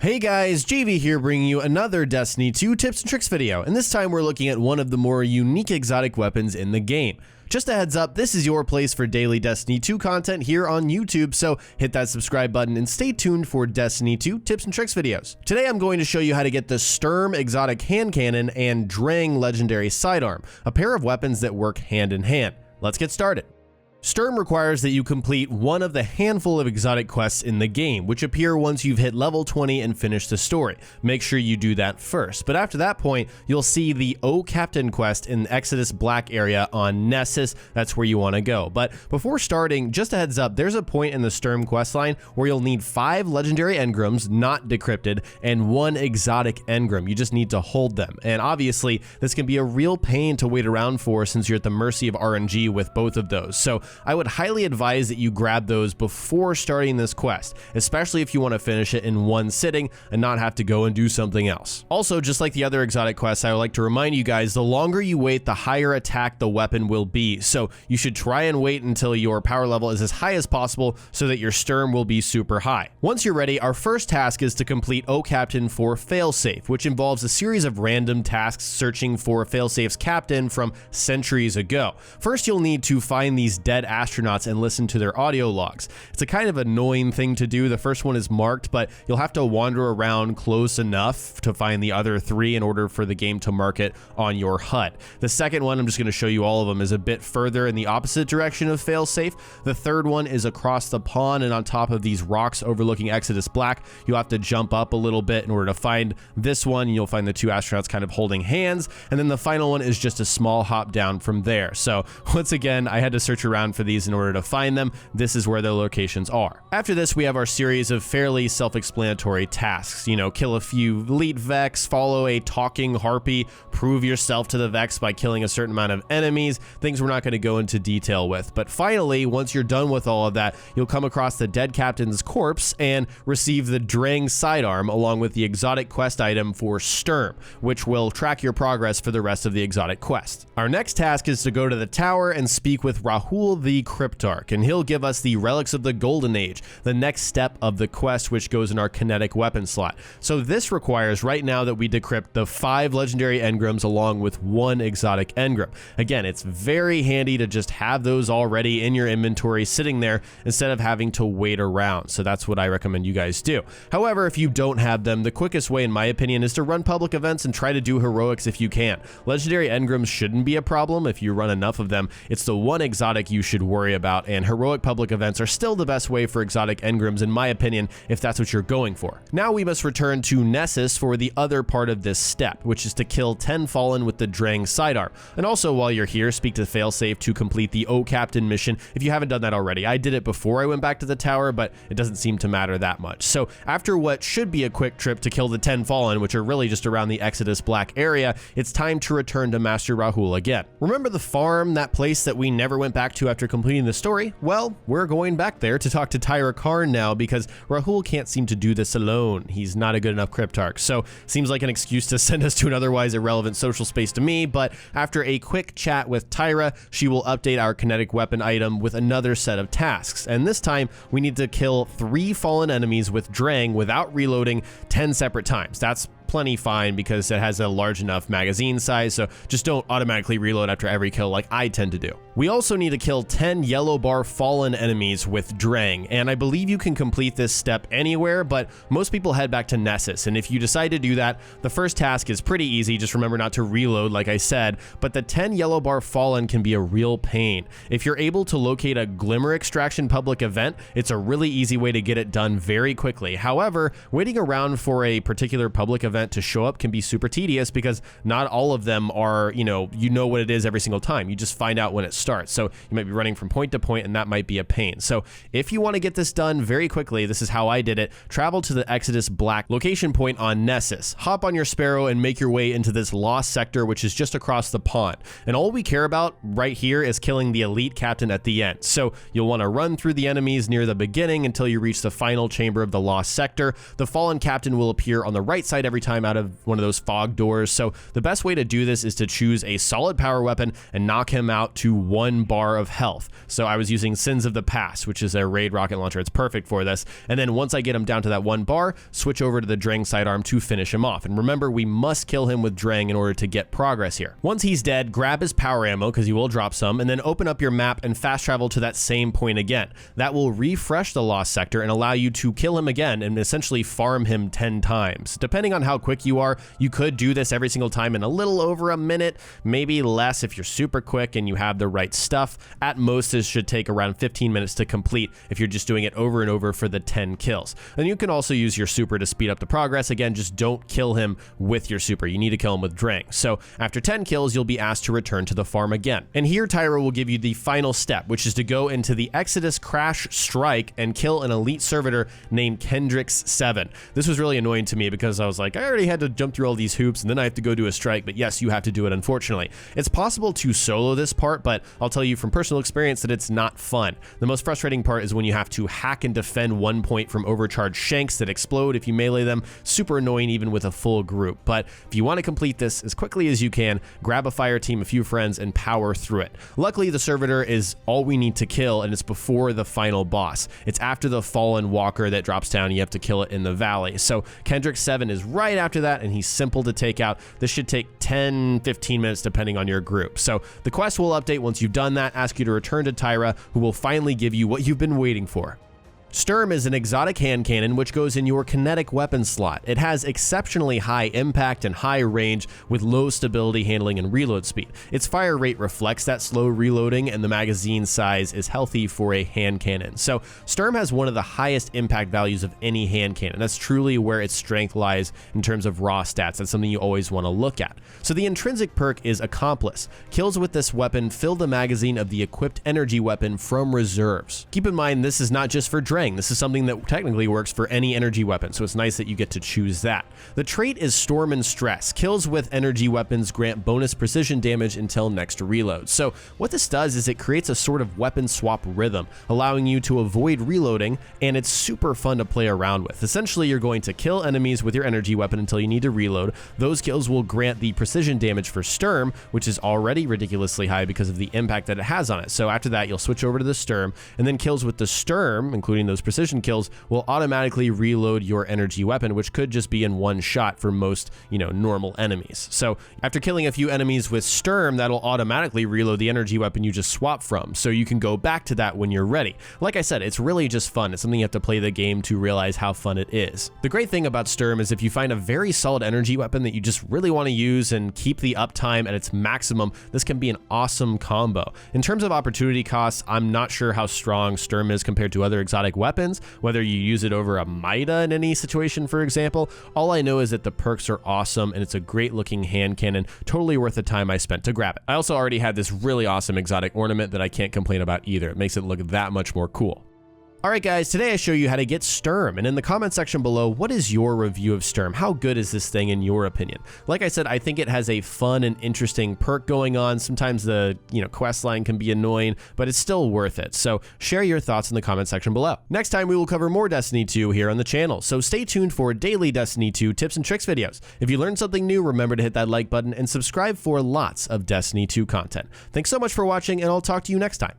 Hey guys, JV here bringing you another Destiny 2 tips and tricks video, and this time we're looking at one of the more unique exotic weapons in the game. Just a heads up, this is your place for daily Destiny 2 content here on YouTube, so hit that subscribe button and stay tuned for Destiny 2 tips and tricks videos. Today I'm going to show you how to get the Sturm exotic hand cannon and Drang legendary sidearm, a pair of weapons that work hand in hand. Let's get started. Sturm requires that you complete one of the handful of exotic quests in the game, which appear once you've hit level 20 and finished the story. Make sure you do that first, but after that point, you'll see the O Captain quest in the Exodus Black area on Nessus. That's where you want to go. But before starting, just a heads up, there's a point in the Sturm questline where you'll need 5 legendary engrams, not decrypted, and 1 exotic engram. You just need to hold them. And obviously, this can be a real pain to wait around for since you're at the mercy of RNG with both of those. So I would highly advise that you grab those before starting this quest, especially if you want to finish it in one sitting and not have to go and do something else. Also, just like the other exotic quests, I would like to remind you guys, the longer you wait, the higher attack the weapon will be. So you should try and wait until your power level is as high as possible so that your Sturm will be super high. Once you're ready, our first task is to complete O Captain for Failsafe, which involves a series of random tasks searching for Failsafe's captain from centuries ago. First, you'll need to find these dead astronauts and listen to their audio logs. It's a kind of annoying thing to do. The first one is marked, but you'll have to wander around close enough to find the other 3 in order for the game to mark it on your HUD. The second one, I'm just going to show you all of them, is a bit further in the opposite direction of Failsafe. The third one is across the pond and on top of these rocks overlooking Exodus Black. You'll have to jump up a little bit in order to find this one. You'll find the 2 astronauts kind of holding hands, and then the final one is just a small hop down from there. So once again, I had to search around for these in order to find them. This is where their locations are. After this, we have our series of fairly self-explanatory tasks. You know, kill a few elite Vex, follow a talking harpy, prove yourself to the Vex by killing a certain amount of enemies, things we're not going to go into detail with. But finally, once you're done with all of that, you'll come across the dead captain's corpse and receive the Drang sidearm along with the exotic quest item for Sturm, which will track your progress for the rest of the exotic quest. Our next task is to go to the tower and speak with Rahul the Cryptarch, and he'll give us the Relics of the Golden Age, the next step of the quest, which goes in our kinetic weapon slot. So this requires right now that we decrypt the 5 legendary engrams along with 1 exotic engram. Again, it's very handy to just have those already in your inventory sitting there instead of having to wait around. So that's what I recommend you guys do. However, if you don't have them, the quickest way in my opinion is to run public events and try to do heroics if you can. Legendary engrams shouldn't be a problem if you run enough of them. It's the 1 exotic you should worry about, and heroic public events are still the best way for exotic engrams in my opinion if that's what you're going for. Now we must return to Nessus for the other part of this step, which is to kill 10 Fallen with the Drang sidearm. And also while you're here, speak to Failsafe to complete the O Captain mission if you haven't done that already. I did it before I went back to the tower, but it doesn't seem to matter that much. So after what should be a quick trip to kill the 10 Fallen, which are really just around the Exodus Black area, it's time to return to Master Rahul again. Remember the farm, that place that we never went back to after completing the story? Well, we're going back there to talk to Tyra Karn now because Rahul can't seem to do this alone. He's not a good enough Cryptarch, so seems like an excuse to send us to an otherwise irrelevant social space to me, but after a quick chat with Tyra, she will update our kinetic weapon item with another set of tasks, and this time we need to kill 3 fallen enemies with Drang without reloading 10 separate times. That's plenty fine because it has a large enough magazine size, so just don't automatically reload after every kill like I tend to do. We also need to kill 10 yellow bar fallen enemies with Drang, and I believe you can complete this step anywhere, but most people head back to Nessus, and if you decide to do that, the first task is pretty easy, just remember not to reload like I said, but the 10 yellow bar fallen can be a real pain. If you're able to locate a Glimmer Extraction public event, it's a really easy way to get it done very quickly. However, waiting around for a particular public event to show up can be super tedious because not all of them are, you know what it is every single time. You just find out when it starts. So you might be running from point to point and that might be a pain. So if you want to get this done very quickly, this is how I did it. Travel to the Exodus Black location point on Nessus. Hop on your Sparrow and make your way into this lost sector, which is just across the pond. And all we care about right here is killing the elite captain at the end. So you'll want to run through the enemies near the beginning until you reach the final chamber of the lost sector. The fallen captain will appear on the right side every time time out of one of those fog doors. So the best way to do this is to choose a solid power weapon and knock him out to 1 bar of health. So I was using Sins of the Past, which is a raid rocket launcher. It's perfect for this. And then once I get him down to that 1 bar, switch over to the Drang sidearm to finish him off. And remember, we must kill him with Drang in order to get progress here. Once he's dead, grab his power ammo, because you will drop some, and then open up your map and fast travel to that same point again. That will refresh the lost sector and allow you to kill him again and essentially farm him 10 times. Depending on how quick you are, you could do this every single time in a little over a minute, maybe less if you're super quick and you have the right stuff. At most, this should take around 15 minutes to complete if you're just doing it over and over for the 10 kills. And you can also use your super to speed up the progress. Again, just don't kill him with your super. You need to kill him with Drang. So after 10 kills, you'll be asked to return to the farm again. And here Tyra will give you the final step, which is to go into the Exodus Crash Strike and kill an elite servitor named Kendrix7. This was really annoying to me because I was like, I already had to jump through all these hoops and then I have to go do a strike, but yes, you have to do it, unfortunately. It's possible to solo this part, but I'll tell you from personal experience that it's not fun. The most frustrating part is when you have to hack and defend 1 point from overcharged shanks that explode if you melee them. Super annoying even with a full group. But if you want to complete this as quickly as you can, grab a fire team, a few friends, and power through it. Luckily, the Servitor is all we need to kill, and it's before the final boss. It's after the fallen walker that drops down. You have to kill it in the valley. So Kendrix7 is right after that, and he's simple to take out. This should take 10-15 minutes depending on your group. So the quest will update once you've done that, ask you to return to Tyra, who will finally give you what you've been waiting for. Sturm is an exotic hand cannon which goes in your kinetic weapon slot. It has exceptionally high impact and high range with low stability handling and reload speed. Its fire rate reflects that slow reloading, and the magazine size is healthy for a hand cannon. So Sturm has one of the highest impact values of any hand cannon. That's truly where its strength lies in terms of raw stats. That's something you always want to look at. So the intrinsic perk is Accomplice. Kills with this weapon fill the magazine of the equipped energy weapon from reserves. Keep in mind, this is not just for Drang. This is something that technically works for any energy weapon, so it's nice that you get to choose that. The trait is Storm and Stress. Kills with energy weapons grant bonus precision damage until next reload. So what this does is it creates a sort of weapon swap rhythm, allowing you to avoid reloading, and it's super fun to play around with. Essentially, you're going to kill enemies with your energy weapon until you need to reload. Those kills will grant the precision damage for Sturm, which is already ridiculously high because of the impact that it has on it. So after that, you'll switch over to the Sturm, and then kills with the Sturm, including those precision kills, will automatically reload your energy weapon, which could just be in one shot for most, normal enemies. So after killing a few enemies with Sturm, that'll automatically reload the energy weapon you just swapped from, so you can go back to that when you're ready. Like I said, it's really just fun. It's something you have to play the game to realize how fun it is. The great thing about Sturm is if you find a very solid energy weapon that you just really want to use and keep the uptime at its maximum, this can be an awesome combo. In terms of opportunity costs, I'm not sure how strong Sturm is compared to other exotic weapons, whether you use it over a Mida in any situation, for example. All I know is that the perks are awesome and it's a great looking hand cannon, totally worth the time I spent to grab it. I also already had this really awesome exotic ornament that I can't complain about either. It makes it look that much more cool. Alright guys, today I show you how to get Sturm, and in the comment section below, what is your review of Sturm? How good is this thing in your opinion? Like I said, I think it has a fun and interesting perk going on. Sometimes the quest line can be annoying, but it's still worth it. So share your thoughts in the comment section below. Next time we will cover more Destiny 2 here on the channel, so stay tuned for daily Destiny 2 tips and tricks videos. If you learned something new, remember to hit that like button and subscribe for lots of Destiny 2 content. Thanks so much for watching, and I'll talk to you next time.